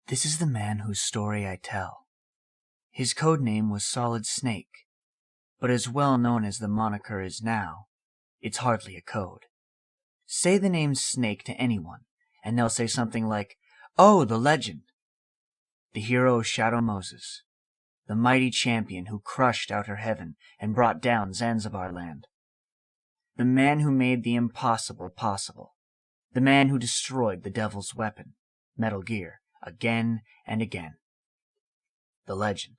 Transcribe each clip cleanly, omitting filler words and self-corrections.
This is the man whose story I tell. His code name was Solid Snake, but as well known as the moniker is now, it's hardly a code. Say the name Snake to anyone, and they'll say something like, "Oh, the legend!" The hero of Shadow Moses, the mighty champion who crushed outer heaven and brought down Zanzibar land. The man who made the impossible possible. The man who destroyed the devil's weapon, Metal Gear, again and again. The legend.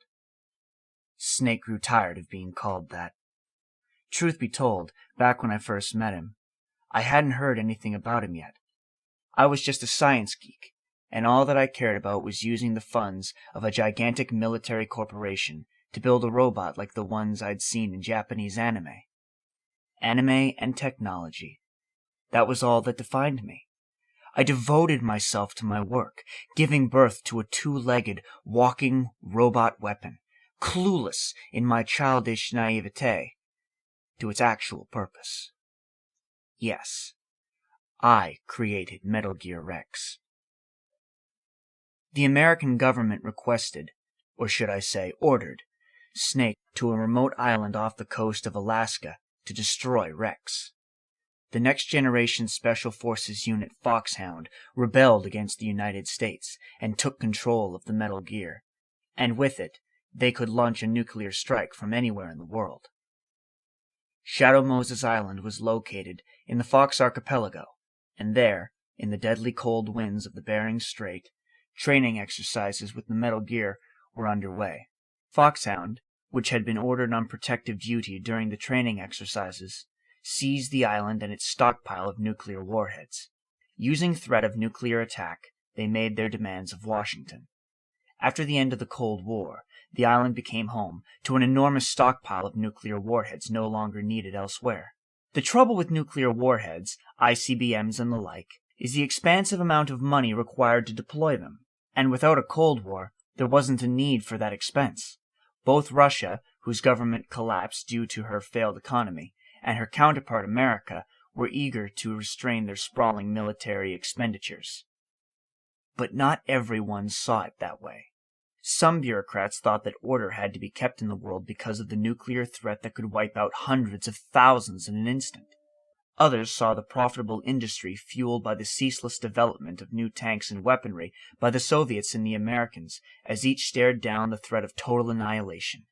Snake grew tired of being called that. Truth be told, back when I first met him, I hadn't heard anything about him yet. I was just a science geek, and all that I cared about was using the funds of a gigantic military corporation to build a robot like the ones I'd seen in Japanese anime. Anime and technology. That was all that defined me. I devoted myself to my work, giving birth to a two-legged, walking robot weapon, clueless in my childish naivete to its actual purpose. Yes, I created Metal Gear Rex. The American government requested, or should I say ordered, Snake to a remote island off the coast of Alaska to destroy Rex. The Next Generation Special Forces unit Foxhound rebelled against the United States and took control of the Metal Gear, and with it, they could launch a nuclear strike from anywhere in the world. Shadow Moses Island was located in the Fox Archipelago, and there, in the deadly cold winds of the Bering Strait, training exercises with the Metal Gear were underway. Foxhound, which had been ordered on protective duty during the training exercises, seized the island and its stockpile of nuclear warheads. Using threat of nuclear attack, they made their demands of Washington. After the end of the Cold War, the island became home to an enormous stockpile of nuclear warheads no longer needed elsewhere. The trouble with nuclear warheads, ICBMs and the like, is the expansive amount of money required to deploy them, and without a Cold War, there wasn't a need for that expense. Both Russia, whose government collapsed due to her failed economy, and her counterpart America were eager to restrain their sprawling military expenditures. But not everyone saw it that way. Some bureaucrats thought that order had to be kept in the world because of the nuclear threat that could wipe out hundreds of thousands in an instant. Others saw the profitable industry fueled by the ceaseless development of new tanks and weaponry by the Soviets and the Americans as each stared down the threat of total annihilation.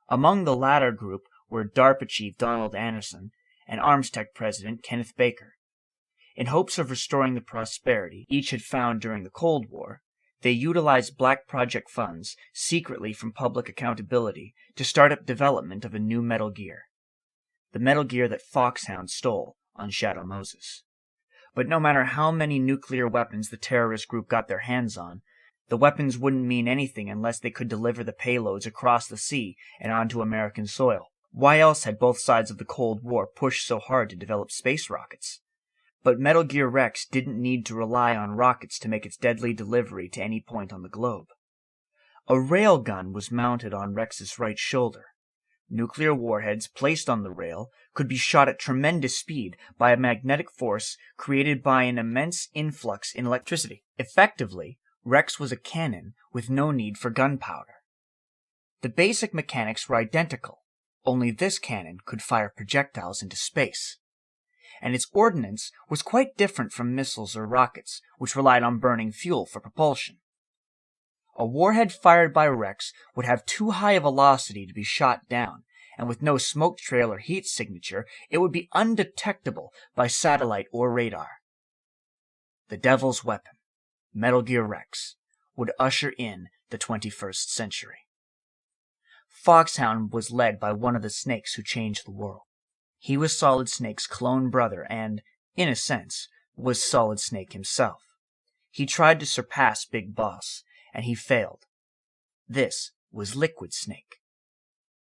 Among the latter group were DARPA chief Donald Anderson and Armstech president Kenneth Baker. In hopes of restoring the prosperity each had found during the Cold War, they utilized black project funds, secretly from public accountability, to start up development of a new Metal Gear. The Metal Gear that Foxhound stole on Shadow Moses. But no matter how many nuclear weapons the terrorist group got their hands on, the weapons wouldn't mean anything unless they could deliver the payloads across the sea and onto American soil. Why else had both sides of the Cold War pushed so hard to develop space rockets? But Metal Gear Rex didn't need to rely on rockets to make its deadly delivery to any point on the globe. A railgun was mounted on Rex's right shoulder. Nuclear warheads placed on the rail could be shot at tremendous speed by a magnetic force created by an immense influx in electricity. Effectively, Rex was a cannon with no need for gunpowder. The basic mechanics were identical, only this cannon could fire projectiles into space. And its ordnance was quite different from missiles or rockets, which relied on burning fuel for propulsion. A warhead fired by Rex would have too high a velocity to be shot down, and with no smoke trail or heat signature, it would be undetectable by satellite or radar. The devil's weapon, Metal Gear Rex, would usher in the 21st century. Foxhound was led by one of the Snakes who changed the world. He was Solid Snake's clone brother and, in a sense, was Solid Snake himself. He tried to surpass Big Boss, and he failed. This was Liquid Snake.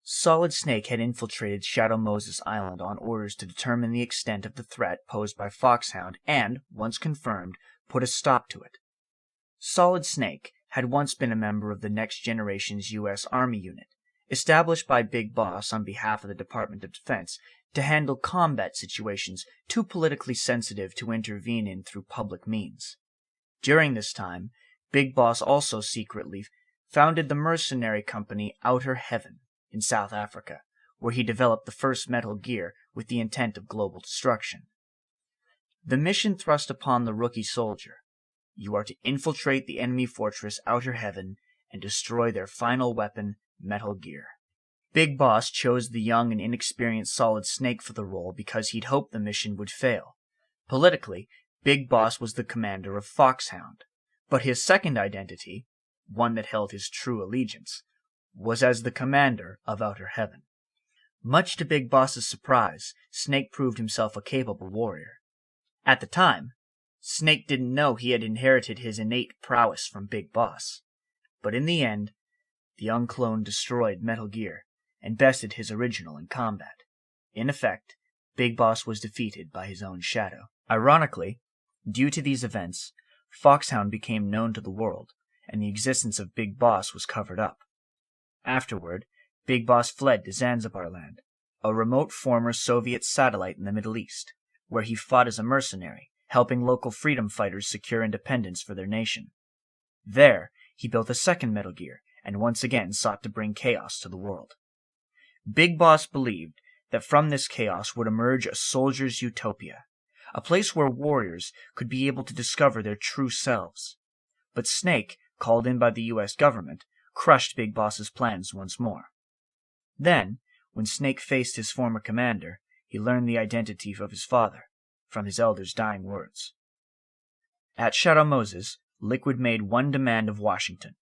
Solid Snake had infiltrated Shadow Moses Island on orders to determine the extent of the threat posed by Foxhound and, once confirmed, put a stop to it. Solid Snake had once been a member of the Next Generation's U.S. Army unit, established by Big Boss on behalf of the Department of Defense to handle combat situations too politically sensitive to intervene in through public means. During this time, Big Boss also secretly founded the mercenary company Outer Heaven in South Africa, where he developed the first Metal Gear with the intent of global destruction. The mission thrust upon the rookie soldier: you are to infiltrate the enemy fortress Outer Heaven and destroy their final weapon, Metal Gear. Big Boss chose the young and inexperienced Solid Snake for the role because he'd hoped the mission would fail. Politically, Big Boss was the commander of Foxhound, but his second identity, one that held his true allegiance, was as the commander of Outer Heaven. Much to Big Boss's surprise, Snake proved himself a capable warrior. At the time, Snake didn't know he had inherited his innate prowess from Big Boss, but in the end, the young clone destroyed Metal Gear and bested his original in combat. In effect, Big Boss was defeated by his own shadow. Ironically, due to these events, Foxhound became known to the world, and the existence of Big Boss was covered up. Afterward, Big Boss fled to Zanzibar Land, a remote former Soviet satellite in the Middle East, where he fought as a mercenary, helping local freedom fighters secure independence for their nation. There, he built a second Metal Gear, and once again sought to bring chaos to the world. Big Boss believed that from this chaos would emerge a soldier's utopia, a place where warriors could be able to discover their true selves. But Snake, called in by the U.S. government, crushed Big Boss's plans once more. Then, when Snake faced his former commander, he learned the identity of his father, from his elder's dying words. At Shadow Moses, Liquid made one demand of Washington.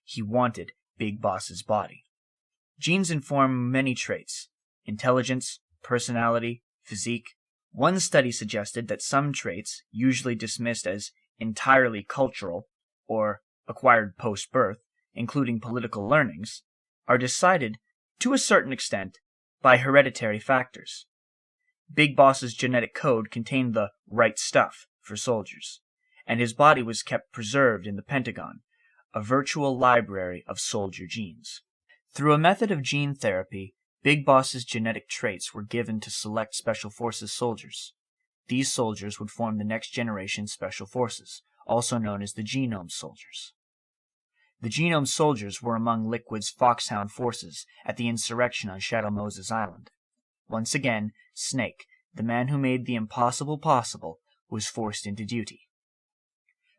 He wanted Big Boss's body. Genes inform many traits: intelligence, personality, physique. One study suggested that some traits, usually dismissed as entirely cultural or acquired post-birth, including political learnings, are decided, to a certain extent, by hereditary factors. Big Boss's genetic code contained the right stuff for soldiers, and his body was kept preserved in the Pentagon, a virtual library of soldier genes. Through a method of gene therapy, Big Boss's genetic traits were given to select Special Forces soldiers. These soldiers would form the next generation Special Forces, also known as the Genome soldiers. The Genome soldiers were among Liquid's Foxhound forces at the insurrection on Shadow Moses Island. Once again, Snake, the man who made the impossible possible, was forced into duty.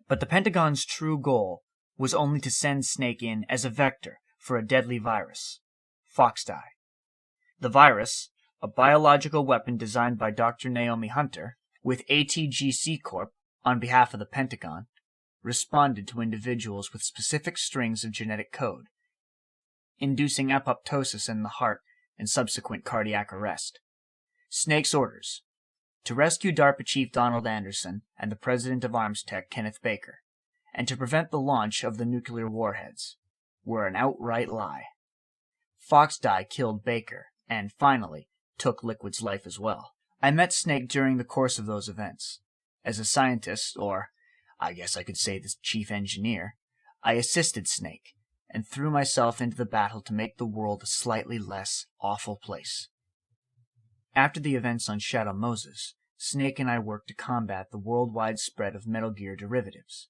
But the Pentagon's true goal was only to send Snake in as a vector for a deadly virus, FoxDie. The virus, a biological weapon designed by Dr. Naomi Hunter, with ATGC Corp. On behalf of the Pentagon, responded to individuals with specific strings of genetic code, inducing apoptosis in the heart and subsequent cardiac arrest. Snake's orders: to rescue DARPA Chief Donald Anderson and the President of Arms Tech, Kenneth Baker, and to prevent the launch of the nuclear warheads, were an outright lie. FoxDie killed Baker, and finally, took Liquid's life as well. I met Snake during the course of those events. As a scientist, or I guess I could say the chief engineer, I assisted Snake, and threw myself into the battle to make the world a slightly less awful place. After the events on Shadow Moses, Snake and I worked to combat the worldwide spread of Metal Gear derivatives.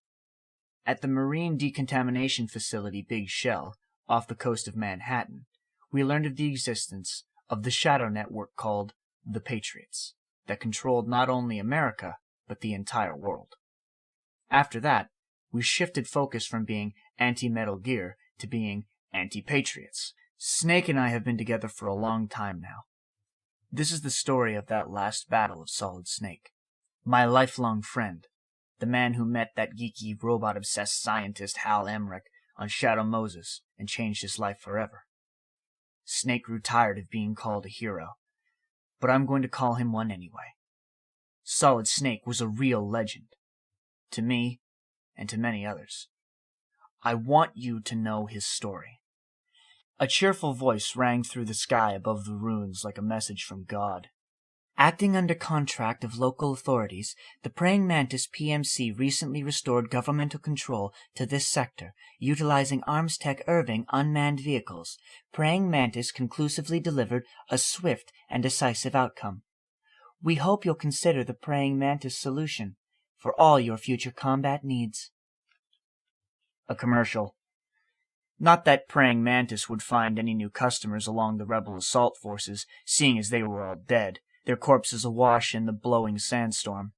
At the marine decontamination facility Big Shell, off the coast of Manhattan, we learned of the existence of the shadow network called the Patriots, that controlled not only America, but the entire world. After that, we shifted focus from being anti-Metal Gear to being anti-Patriots. Snake and I have been together for a long time now. This is the story of that last battle of Solid Snake. My lifelong friend, the man who met that geeky, robot-obsessed scientist Hal Emmerich on Shadow Moses and changed his life forever. Snake grew tired of being called a hero, but I'm going to call him one anyway. Solid Snake was a real legend. To me, and to many others. I want you to know his story. A cheerful voice rang through the sky above the ruins like a message from God. Acting under contract of local authorities, the Praying Mantis PMC recently restored governmental control to this sector, utilizing Arms Tech Irving unmanned vehicles. Praying Mantis conclusively delivered a swift and decisive outcome. We hope you'll consider the Praying Mantis solution for all your future combat needs. A commercial. Not that Praying Mantis would find any new customers along the rebel assault forces, seeing as they were all dead, their corpses awash in the blowing sandstorm.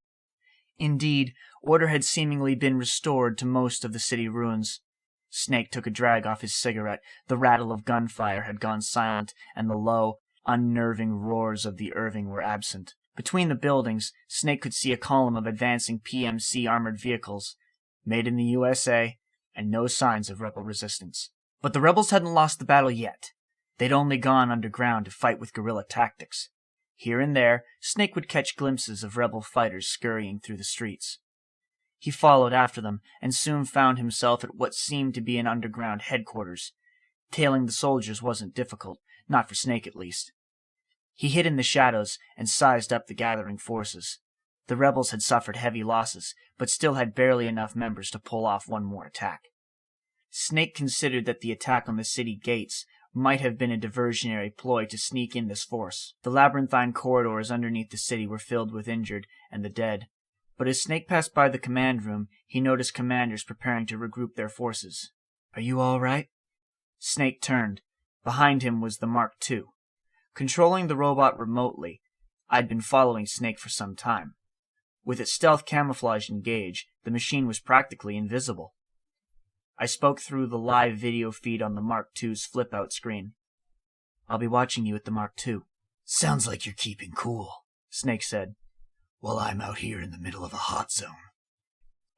Indeed, order had seemingly been restored to most of the city ruins. Snake took a drag off his cigarette. The rattle of gunfire had gone silent, and the low, unnerving roars of the Irving were absent. Between the buildings, Snake could see a column of advancing PMC armored vehicles, made in the USA, and no signs of rebel resistance. But the rebels hadn't lost the battle yet. They'd only gone underground to fight with guerrilla tactics. Here and there, Snake would catch glimpses of rebel fighters scurrying through the streets. He followed after them, and soon found himself at what seemed to be an underground headquarters. Tailing the soldiers wasn't difficult, not for Snake at least. He hid in the shadows and sized up the gathering forces. The rebels had suffered heavy losses, but still had barely enough members to pull off one more attack. Snake considered that the attack on the city gates might have been a diversionary ploy to sneak in this force. The labyrinthine corridors underneath the city were filled with injured and the dead, but as Snake passed by the command room, he noticed commanders preparing to regroup their forces. "Are you all right?" Snake turned. Behind him was the Mark II. Controlling the robot remotely, I'd been following Snake for some time. With its stealth camouflage engaged, the machine was practically invisible. I spoke through the live video feed on the Mark II's flip-out screen. "I'll be watching you at the Mark II. "Sounds like you're keeping cool," Snake said. "While I'm out here in the middle of a hot zone."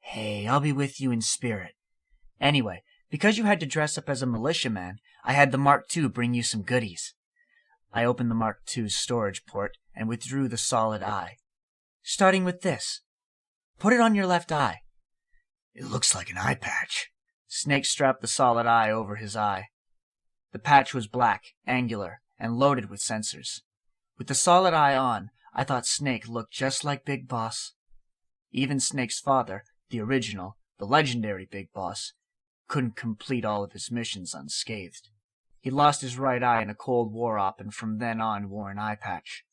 "Hey, I'll be with you in spirit. Anyway, because you had to dress up as a militiaman, I had the Mark II bring you some goodies." I opened the Mark II's storage port and withdrew the solid eye. "Starting with this. Put it on your left eye." "It looks like an eye patch." Snake strapped the solid eye over his eye. The patch was black, angular, and loaded with sensors. With the solid eye on, I thought Snake looked just like Big Boss. Even Snake's father, the original, the legendary Big Boss, couldn't complete all of his missions unscathed. He lost his right eye in a Cold War op and from then on wore an eye patch.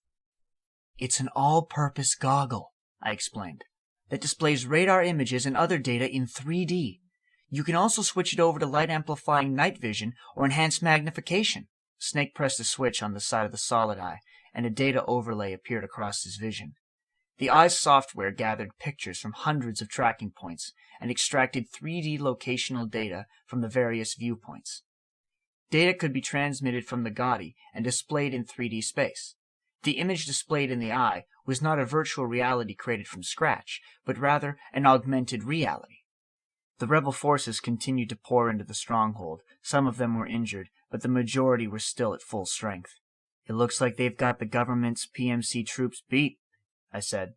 "It's an all-purpose goggle," I explained, "that displays radar images and other data in 3D. You can also switch it over to light-amplifying night vision or enhanced magnification." Snake pressed a switch on the side of the solid eye, and a data overlay appeared across his vision. The eye's software gathered pictures from hundreds of tracking points and extracted 3D locational data from the various viewpoints. Data could be transmitted from the Gaudi and displayed in 3D space. The image displayed in the eye was not a virtual reality created from scratch, but rather an augmented reality. The rebel forces continued to pour into the stronghold. Some of them were injured, but the majority were still at full strength. "It looks like they've got the government's PMC troops beat," I said.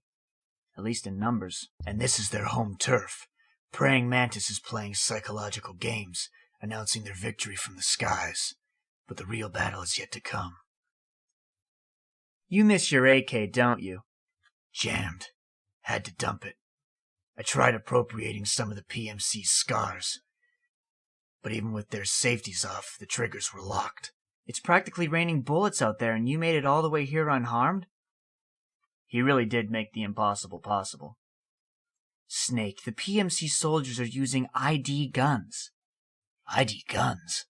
"At least in numbers." "And this is their home turf. Praying Mantis is playing psychological games, announcing their victory from the skies. But the real battle is yet to come." "You miss your AK, don't you?" "Jammed. Had to dump it. I tried appropriating some of the PMC's scars, but even with their safeties off, the triggers were locked." "It's practically raining bullets out there, and you made it all the way here unharmed?" He really did make the impossible possible. "Snake, the PMC soldiers are using ID guns." "ID guns?"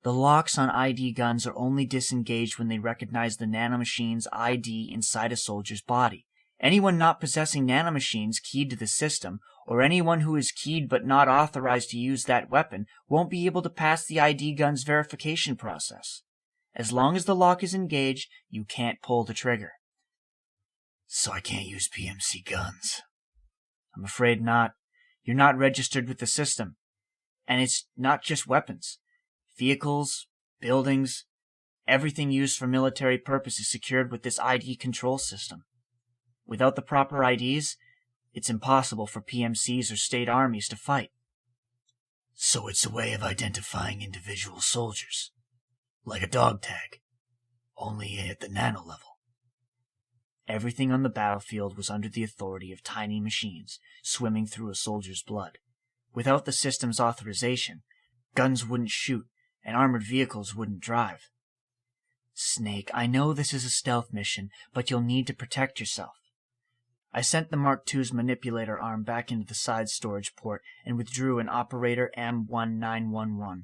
"The locks on ID guns are only disengaged when they recognize the nanomachine's ID inside a soldier's body. Anyone not possessing nanomachines keyed to the system, or anyone who is keyed but not authorized to use that weapon, won't be able to pass the ID gun's verification process. As long as the lock is engaged, you can't pull the trigger." "So I can't use PMC guns?" "I'm afraid not. You're not registered with the system. And it's not just weapons. Vehicles, buildings, everything used for military purpose is secured with this ID control system. Without the proper IDs, it's impossible for PMCs or state armies to fight." "So it's a way of identifying individual soldiers, like a dog tag, only at the nano level." Everything on the battlefield was under the authority of tiny machines swimming through a soldier's blood. Without the system's authorization, guns wouldn't shoot and armored vehicles wouldn't drive. "Snake, I know this is a stealth mission, but you'll need to protect yourself." I sent the Mark II's manipulator arm back into the side storage port and withdrew an operator M1911.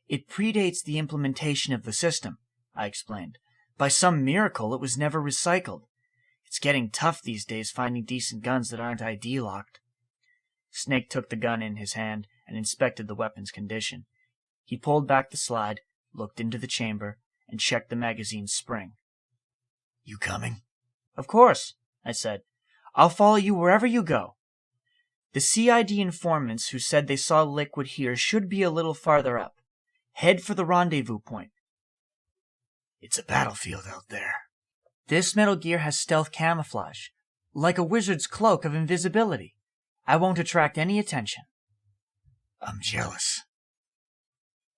It predates the implementation of the system, I explained. By some miracle, it was never recycled. It's getting tough these days finding decent guns that aren't ID locked. Snake took the gun in his hand and inspected the weapon's condition. He pulled back the slide, looked into the chamber, and checked the magazine's spring. You coming? Of course, I said. I'll follow you wherever you go. The CID informants who said they saw liquid here should be a little farther up. Head for the rendezvous point. It's a battlefield out there. This metal gear has stealth camouflage, like a wizard's cloak of invisibility. I won't attract any attention. I'm jealous.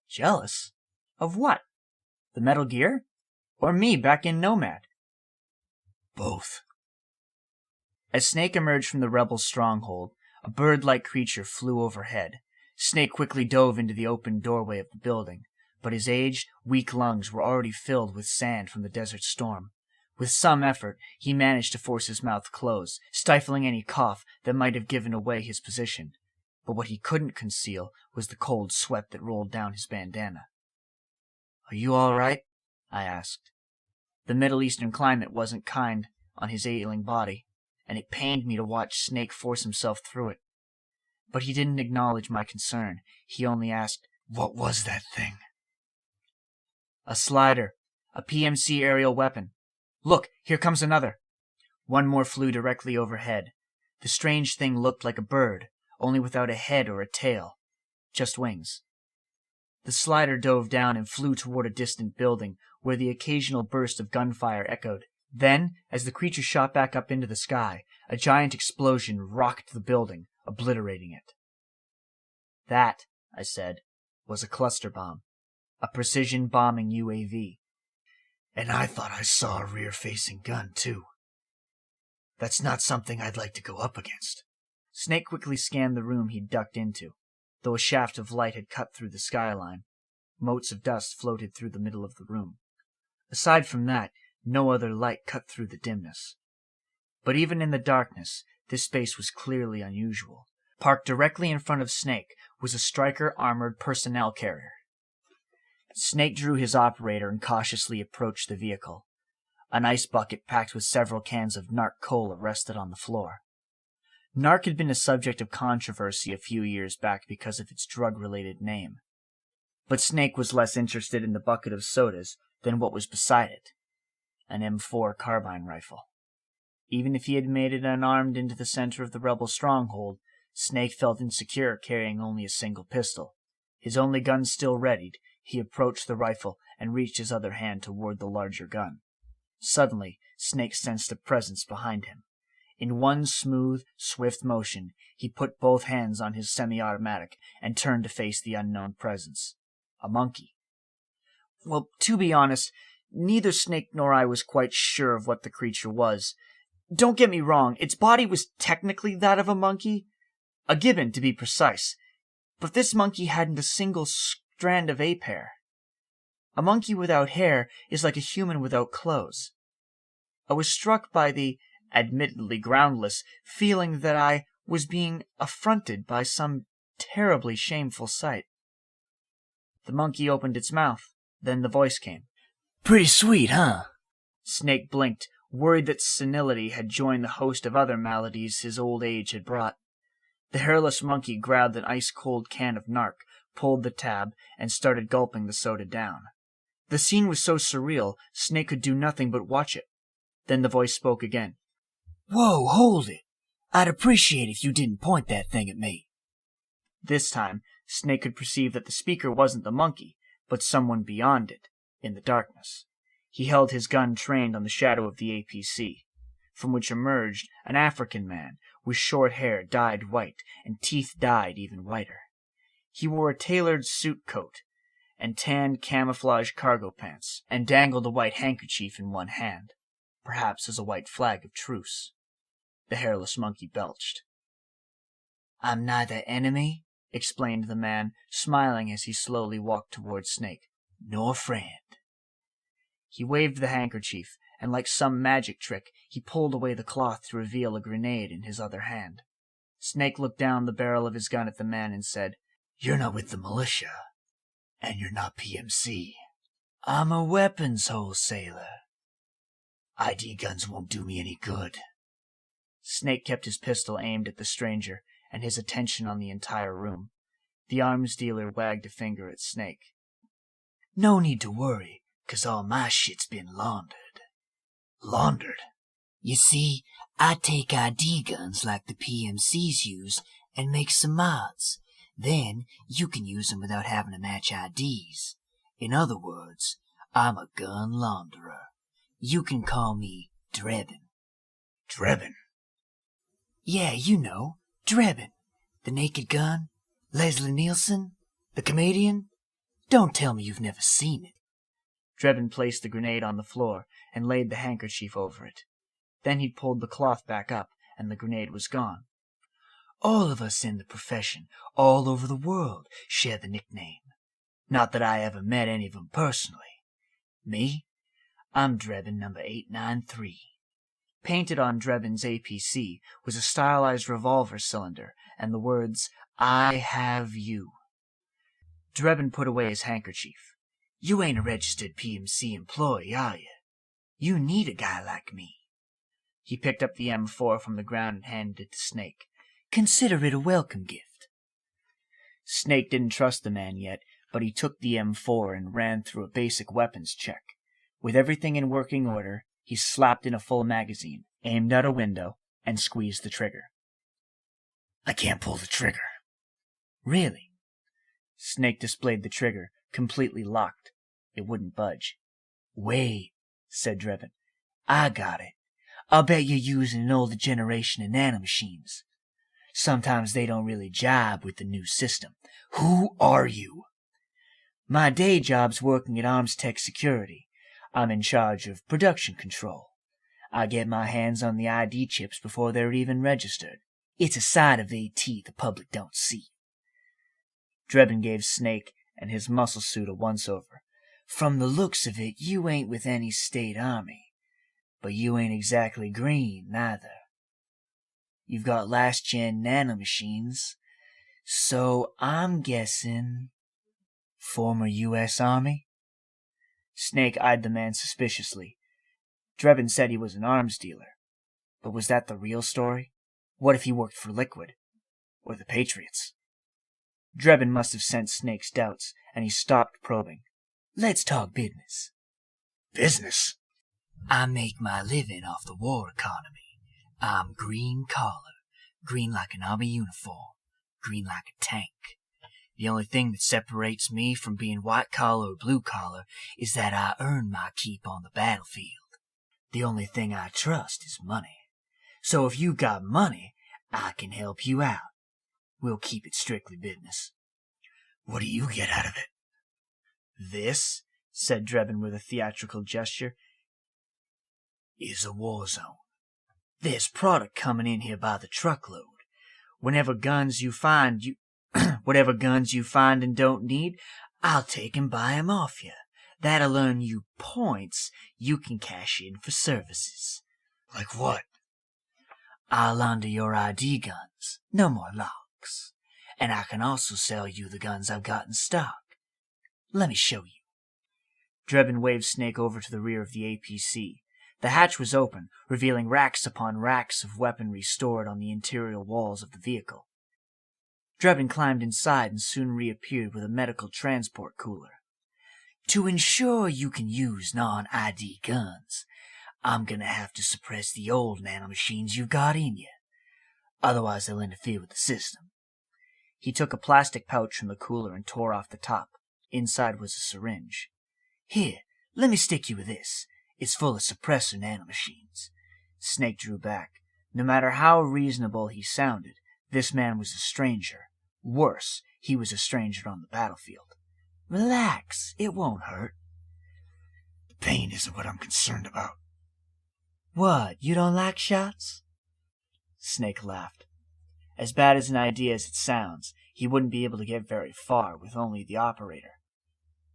Jealous? Of what? The metal gear? Or me back in Nomad? Both. As Snake emerged from the rebel stronghold, a bird-like creature flew overhead. Snake quickly dove into the open doorway of the building, but his aged, weak lungs were already filled with sand from the desert storm. With some effort, he managed to force his mouth closed, stifling any cough that might have given away his position. But what he couldn't conceal was the cold sweat that rolled down his bandana. "Are you all right?" I asked. The Middle Eastern climate wasn't kind on his ailing body, and it pained me to watch Snake force himself through it. But he didn't acknowledge my concern. He only asked, "What was that thing?" "A slider, a PMC aerial weapon. Look, here comes another." One more flew directly overhead. The strange thing looked like a bird, only without a head or a tail, just wings. The slider dove down and flew toward a distant building, where the occasional burst of gunfire echoed. Then, as the creature shot back up into the sky, a giant explosion rocked the building, obliterating it. That, I said, was a cluster bomb, a precision bombing UAV. And I thought I saw a rear-facing gun, too. That's not something I'd like to go up against. Snake quickly scanned the room he'd ducked into. Though a shaft of light had cut through the skyline, motes of dust floated through the middle of the room. Aside from that, no other light cut through the dimness. But even in the darkness, this space was clearly unusual. Parked directly in front of Snake was a Stryker armored personnel carrier. Snake drew his operator and cautiously approached the vehicle. An ice bucket packed with several cans of Narc Cola rested on the floor. Narc had been a subject of controversy a few years back because of its drug-related name. But Snake was less interested in the bucket of sodas than what was beside it, an M4 carbine rifle. Even if he had made it unarmed into the center of the rebel stronghold, Snake felt insecure carrying only a single pistol. His only gun still readied, he approached the rifle and reached his other hand toward the larger gun. Suddenly, Snake sensed a presence behind him. In one smooth, swift motion, he put both hands on his semi-automatic and turned to face the unknown presence. A monkey. Well, to be honest, neither Snake nor I was quite sure of what the creature was. Don't get me wrong, its body was technically that of a monkey, a gibbon to be precise, but this monkey hadn't a single strand of ape hair. A monkey without hair is like a human without clothes. I was struck by the admittedly groundless feeling that I was being affronted by some terribly shameful sight. The monkey opened its mouth. Then the voice came. "Pretty sweet, huh?" Snake blinked, worried that senility had joined the host of other maladies his old age had brought. The hairless monkey grabbed an ice-cold can of Narc, pulled the tab, and started gulping the soda down. The scene was so surreal, Snake could do nothing but watch it. Then the voice spoke again. "Whoa, hold it. I'd appreciate if you didn't point that thing at me." This time, Snake could perceive that the speaker wasn't the monkey, but someone beyond it, in the darkness. He held his gun trained on the shadow of the APC, from which emerged an African man with short hair dyed white and teeth dyed even whiter. He wore a tailored suit coat and tan camouflage cargo pants, and dangled a white handkerchief in one hand, perhaps as a white flag of truce. The hairless monkey belched. "I'm neither enemy," explained the man, smiling as he slowly walked toward Snake, "nor friend." He waved the handkerchief, and like some magic trick, he pulled away the cloth to reveal a grenade in his other hand. Snake looked down the barrel of his gun at the man and said, "You're not with the militia, and you're not PMC. I'm a weapons wholesaler. ID guns won't do me any good." Snake kept his pistol aimed at the stranger and his attention on the entire room. The arms dealer wagged a finger at Snake. "No need to worry, 'cause all my shit's been laundered." "Laundered?" "You see, I take ID guns like the PMCs use and make some mods. Then you can use them without having to match IDs. In other words, I'm a gun launderer. You can call me Drebin." "Drebin?" "Yeah, you know, Drebin. The Naked Gun, Leslie Nielsen, the comedian. Don't tell me you've never seen it." Drebin placed the grenade on the floor and laid the handkerchief over it. Then he pulled the cloth back up, and the grenade was gone. "All of us in the profession, all over the world, share the nickname. Not that I ever met any of them personally. Me? I'm Drebin number 893. Painted on Drebin's APC was a stylized revolver cylinder and the words, "I have you." Drebin put away his handkerchief. "You ain't a registered PMC employee, are you? You need a guy like me." He picked up the M4 from the ground and handed it to Snake. "Consider it a welcome gift." Snake didn't trust the man yet, but he took the M4 and ran through a basic weapons check. With everything in working order, he slapped in a full magazine, aimed out a window, and squeezed the trigger. "I can't pull the trigger." "Really?" Snake displayed the trigger, completely locked. It wouldn't budge. "Wait," said Drebin. "I got it. I'll bet you're using an older generation of nanomachines. Sometimes they don't really jibe with the new system." "Who are you?" "My day job's working at Arms Tech Security. I'm in charge of production control. I get my hands on the ID chips before they're even registered. It's a side of AT the public don't see." Drebin gave Snake and his muscle suit a once-over. "From the looks of it, you ain't with any state army. But you ain't exactly green, neither. You've got last-gen nanomachines. So I'm guessing former U.S. Army?" Snake eyed the man suspiciously. Drebin said he was an arms dealer. But was that the real story? What if he worked for Liquid? Or the Patriots? Drebin must have sensed Snake's doubts, and he stopped probing. "Let's talk business." "Business?" "I make my living off the war economy. I'm green collar, green like an army uniform, green like a tank. The only thing that separates me from being white collar or blue collar is that I earn my keep on the battlefield. The only thing I trust is money. So if you got money, I can help you out. We'll keep it strictly business." "What do you get out of it?" "This," said Drebin with a theatrical gesture, "is a war zone. There's product coming in here by the truckload. Whatever guns you find and don't need, I'll take and buy 'em off you. That'll earn you points you can cash in for services." "Like what?" "I'll launder your ID guns. No more locks. And I can also sell you the guns I've got in stock. Let me show you." Drebin waved Snake over to the rear of the APC. The hatch was open, revealing racks upon racks of weaponry stored on the interior walls of the vehicle. Drebin climbed inside and soon reappeared with a medical transport cooler. "To ensure you can use non-ID guns, I'm gonna have to suppress the old nanomachines you've got in you. Otherwise they'll interfere with the system." He took a plastic pouch from the cooler and tore off the top. Inside was a syringe. "Here, let me stick you with this. It's full of suppressor nanomachines." Snake drew back. No matter how reasonable he sounded, this man was a stranger. Worse, he was a stranger on the battlefield. "Relax, it won't hurt." "The pain isn't what I'm concerned about." "What, you don't like shots?" Snake laughed. As bad as an idea as it sounds, he wouldn't be able to get very far with only the operator.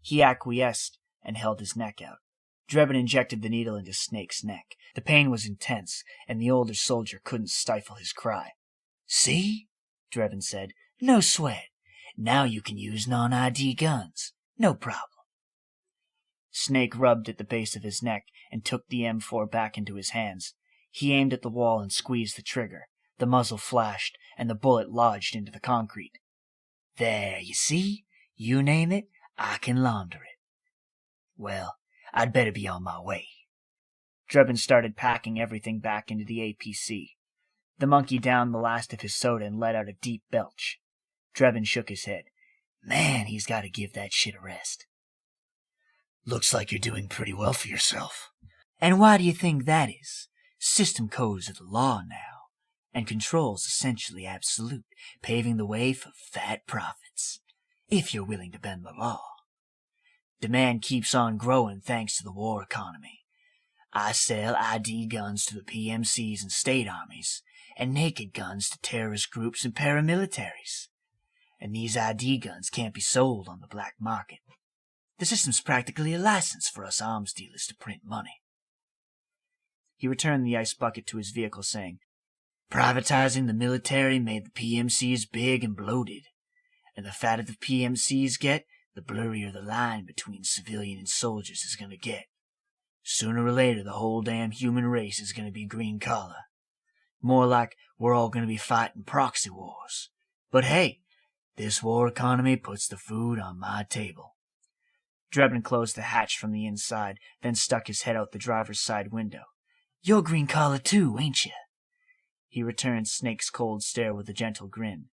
He acquiesced and held his neck out. Drebin injected the needle into Snake's neck. The pain was intense, and the older soldier couldn't stifle his cry. "See?" Drebin said. "No sweat. Now you can use non-ID guns. No problem." Snake rubbed at the base of his neck and took the M4 back into his hands. He aimed at the wall and squeezed the trigger. The muzzle flashed, and the bullet lodged into the concrete. "There, you see? You name it, I can launder it. Well, I'd better be on my way." Drebin started packing everything back into the APC. The monkey downed the last of his soda and let out a deep belch. Drebin shook his head. "Man, he's got to give that shit a rest." "Looks like you're doing pretty well for yourself." "And why do you think that is? System codes are the law now, and control's essentially absolute, paving the way for fat profits, if you're willing to bend the law. Demand keeps on growing thanks to the war economy. I sell ID guns to the PMCs and state armies, and naked guns to terrorist groups and paramilitaries. And these ID guns can't be sold on the black market. The system's practically a license for us arms dealers to print money." He returned the ice bucket to his vehicle, saying, "Privatizing the military made the PMCs big and bloated, and the fatter the PMCs get, the blurrier the line between civilian and soldiers is going to get. Sooner or later, the whole damn human race is going to be green collar. More like we're all going to be fighting proxy wars. But hey, this war economy puts the food on my table." Drebin closed the hatch from the inside, then stuck his head out the driver's side window. "You're green collar too, ain't you?" He returned Snake's cold stare with a gentle grin.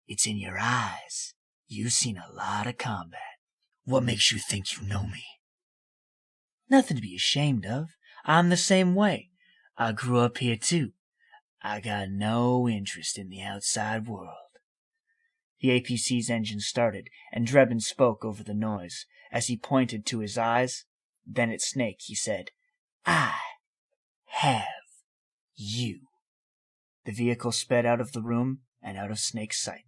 "It's in your eyes. You've seen a lot of combat." "What makes you think you know me?" "Nothing to be ashamed of. I'm the same way. I grew up here too. I got no interest in the outside world." The APC's engine started, and Drebin spoke over the noise. As he pointed to his eyes, then at Snake, he said, "I have you." The vehicle sped out of the room and out of Snake's sight.